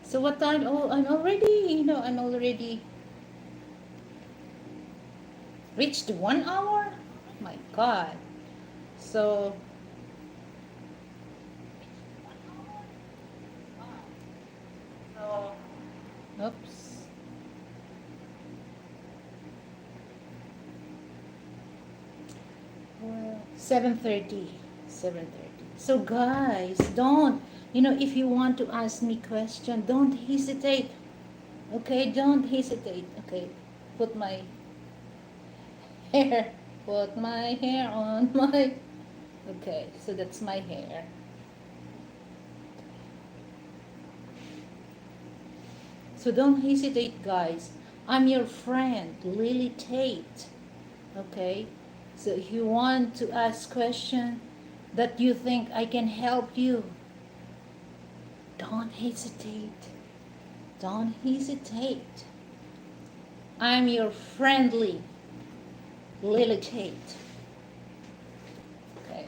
So what time? Oh, I'm already reached 1 hour. My God. So, oops. Well, 7:30. 7:30. So guys, don't, if you want to ask me question, don't hesitate. Okay, don't hesitate. Okay, put my hair, put my hair on my, okay, so that's my hair. So don't hesitate, guys. I'm your friend, Lily Tate. Okay, so if you want to ask question that you think I can help you, don't hesitate. Don't hesitate. I'm your friendly Lily Tate. Okay.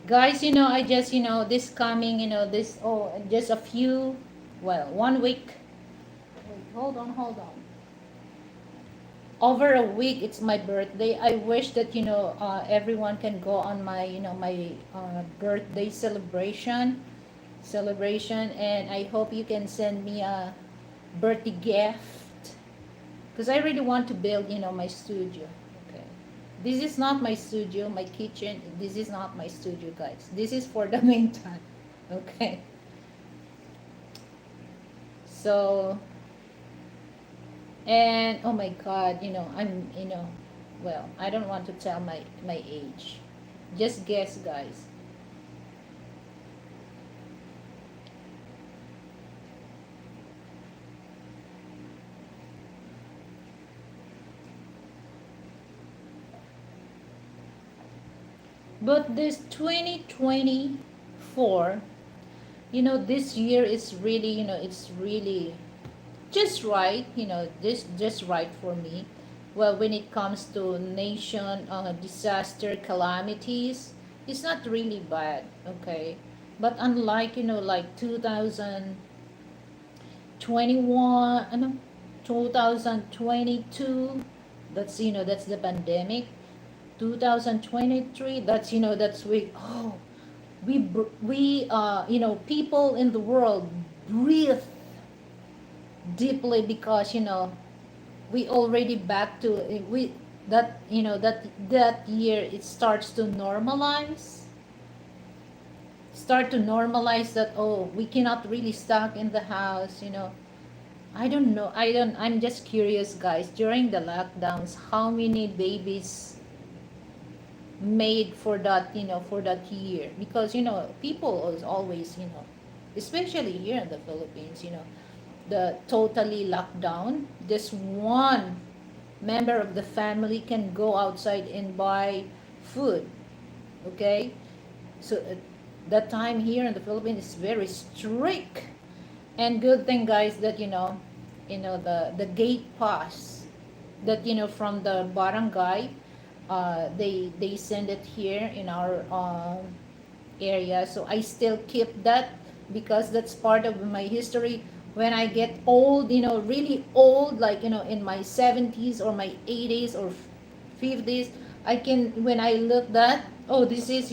Guys, I just, this coming, this, oh, just a few, well, 1 week. Wait, hold on. Over a week, it's my birthday. I wish that, everyone can go on my, my birthday celebration, and I hope you can send me a birthday gift, because I really want to build, my studio. Okay, this is not my studio, my kitchen. This is not my studio, guys. This is for the meantime. Okay, so, and oh my God, I'm, well, I don't want to tell my age. Just guess, guys. But this 2024, this year is really, it's really just right, this just right for me. Well, when it comes to nation disaster calamities, it's not really bad, okay? But unlike, like 2021, 2022, that's the pandemic. 2023, that's people in the world breathe deeply because we already back to we that that year it start to normalize that, oh, we cannot really stuck in the house. I don't know, I'm just curious, guys, during the lockdowns, how many babies made for that year, because people is always, especially here in the Philippines, the totally lockdown, just one member of the family can go outside and buy food, okay? So that time here in the Philippines is very strict. And good thing, guys, that the gate pass that from the barangay, they send it here in our area. So I still keep that because that's part of my history. When I get old, really old, like in my 70s or my 80s or 50s, I can, when I look that, oh, this is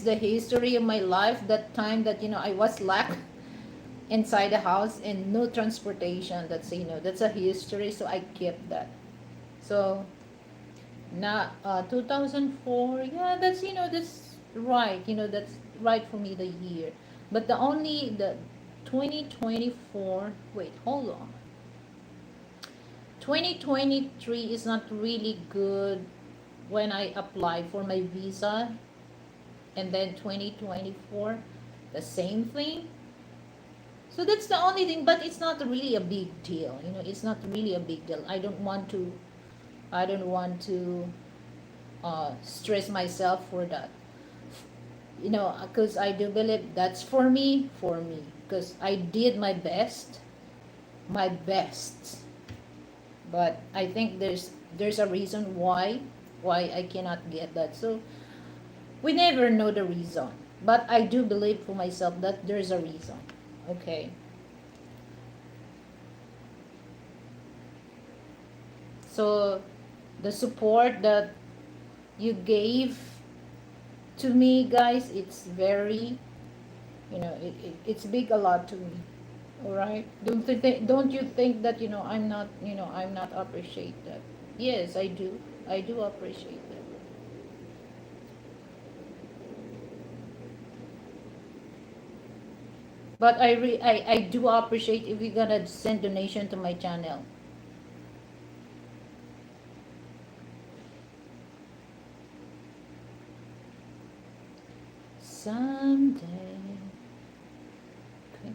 the history of my life, that time that I was locked inside the house and no transportation. That's a history, so I kept that. So now, 2004, yeah, that's right, that's right for me, the year. But the 2024, wait, hold on. 2023 is not really good when I apply for my visa, and then 2024, the same thing. So that's the only thing, but it's not really a big deal. It's not really a big deal. I don't want to stress myself for that. Because I do believe that's for me, because I did my best. But I think there's a reason why I cannot get that. So we never know the reason, but I do believe for myself that there's a reason. Okay. So the support that you gave to me, guys, it's very, it's big a lot to me. All right, don't you think that I'm not appreciate that? Yes, I do appreciate that. But I do appreciate if you're gonna send donation to my channel someday. Okay.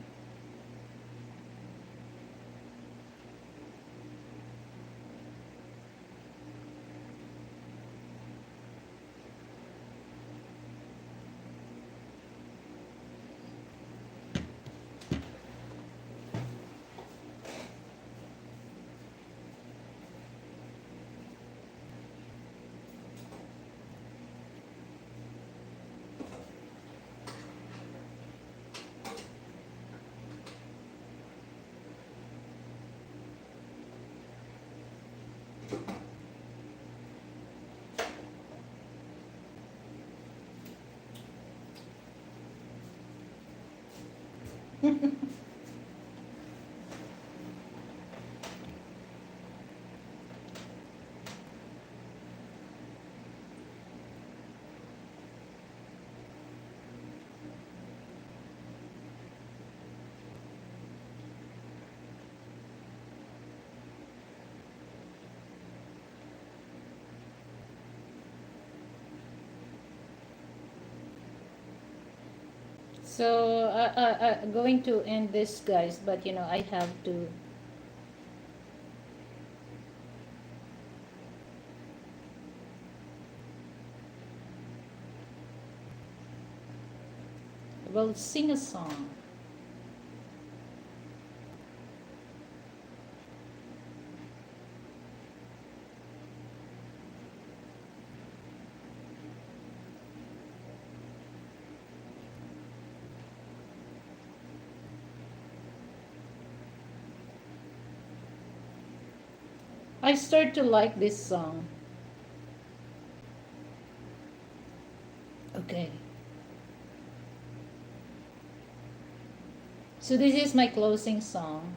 So I'm going to end this, guys, but I have to. will sing a song. I start to like this song. Okay. So this is my closing song.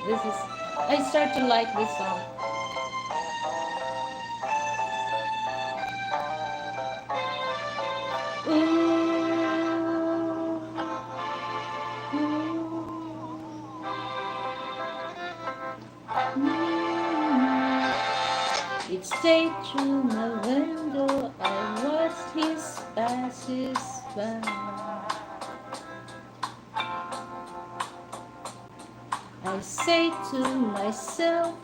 This is, I start to like this song. Each day through my window I watch his passes by. I say to myself,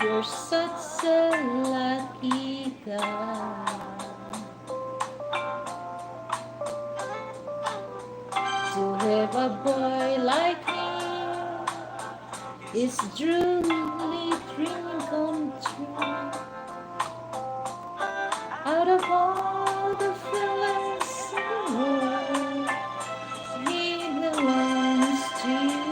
you're such a lucky guy to have a boy like me. Is truly dream come true. Out of all the feelings in the world, he belongs to you.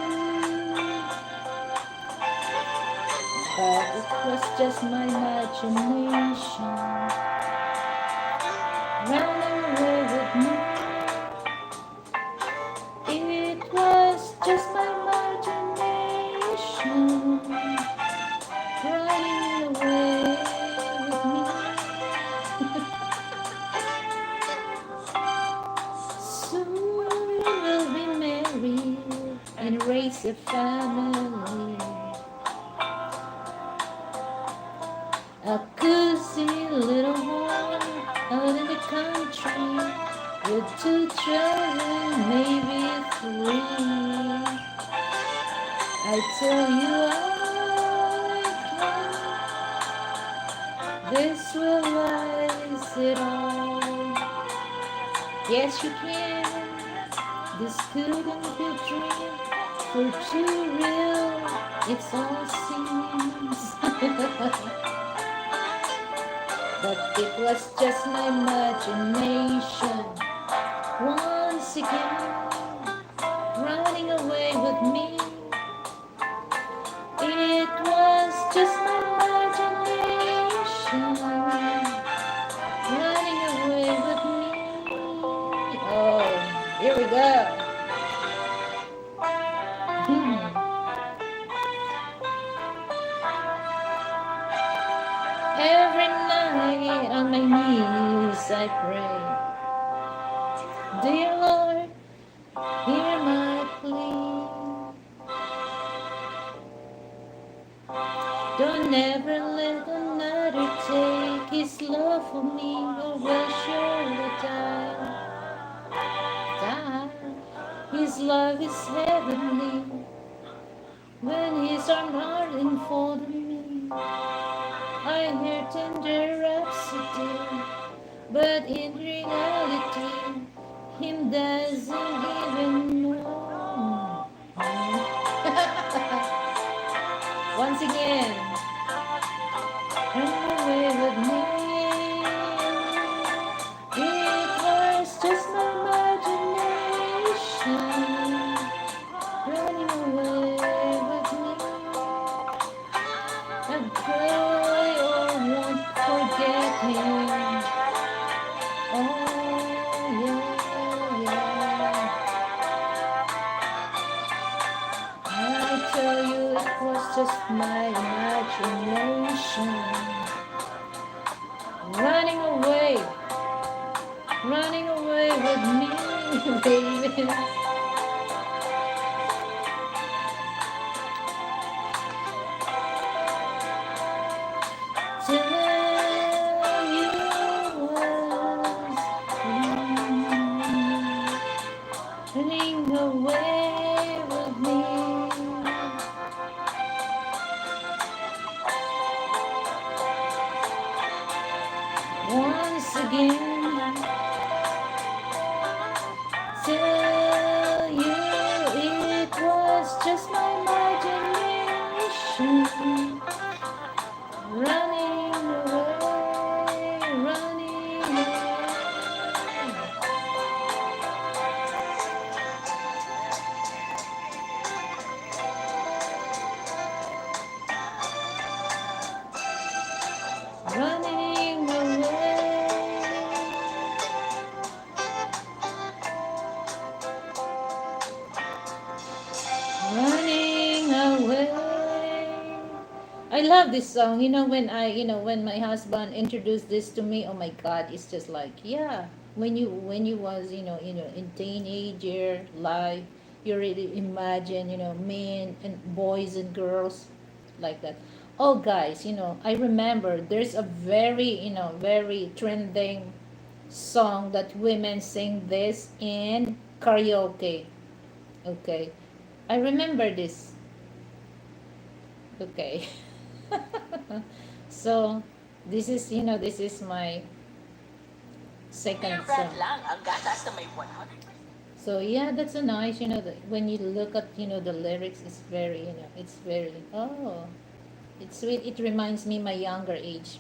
But it was just my imagination running away with me. It was just my imagination running away with me. Soon we'll be married and raise a family. A cozy little home out in the country with 2 children, maybe 3. I tell you I can. This will rise it all. Yes, you can. This couldn't be a dream. For too real, it's all seems. But it was just my imagination once again running away with me. It was just my imagination running away with me. Oh, here we go. Every night on my knees I pray, dear Lord, hear my plea. Don't ever let another take his love for me, or we'll surely die. His love is heavenly when his arms are enfolding me. I hear tender rhapsody, but in reality, him doesn't even know. Once again, run away with me. It was just my imagination running away with me. And pray or won't forget him. Oh yeah. I tell you it was just my imagination running away with me, baby. Tell you was running away with me. Once again, tell you it was just my imagination. Running away, running away. Running away, running away. I love this song. When my husband introduced this to me, oh my God, it's just like, yeah. When you was, in teenager life, you really imagine, men and boys and girls like that. Oh, guys, I remember there's a very, very trending song that women sing this in karaoke. Okay. I remember this. Okay. So, this is my second song. So yeah, that's a nice, when you look at, the lyrics, it's very, it's very, oh, it's sweet. It reminds me my younger age.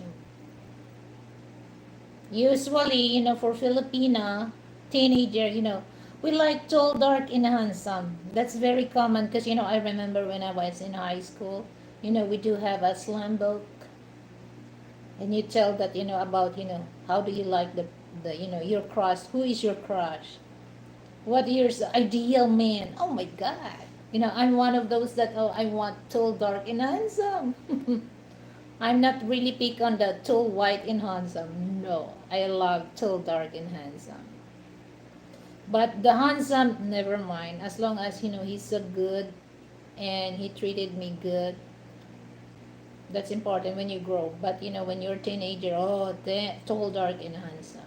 Usually, for Filipina teenager, we like tall, dark, and handsome. That's very common because, I remember when I was in high school, we do have a slam book, and you tell that, about, how do you like your crush? Who is your crush? What is your ideal man? Oh my God. I'm one of those that, oh, I want tall, dark, and handsome. I'm not really pick on the tall, white, and handsome. No, I love tall, dark, and handsome. But the handsome, never mind. As long as, he's so good and he treated me good. That's important when you grow. But, when you're a teenager, oh, tall, dark, and handsome.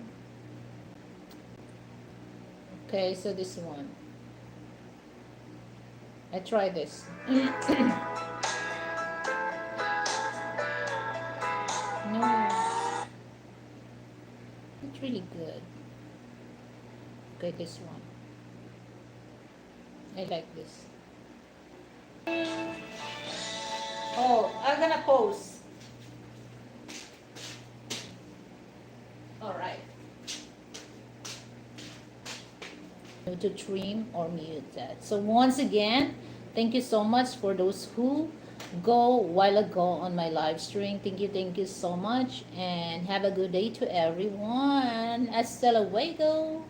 Okay, so this one. I try this. No, it's really good. Okay, this one. I like this. Oh, I'm gonna pause. Alright. To trim or mute that. So once again, thank you so much for those who go while ago on my live stream. Thank you so much, and have a good day to everyone. Hasta luego.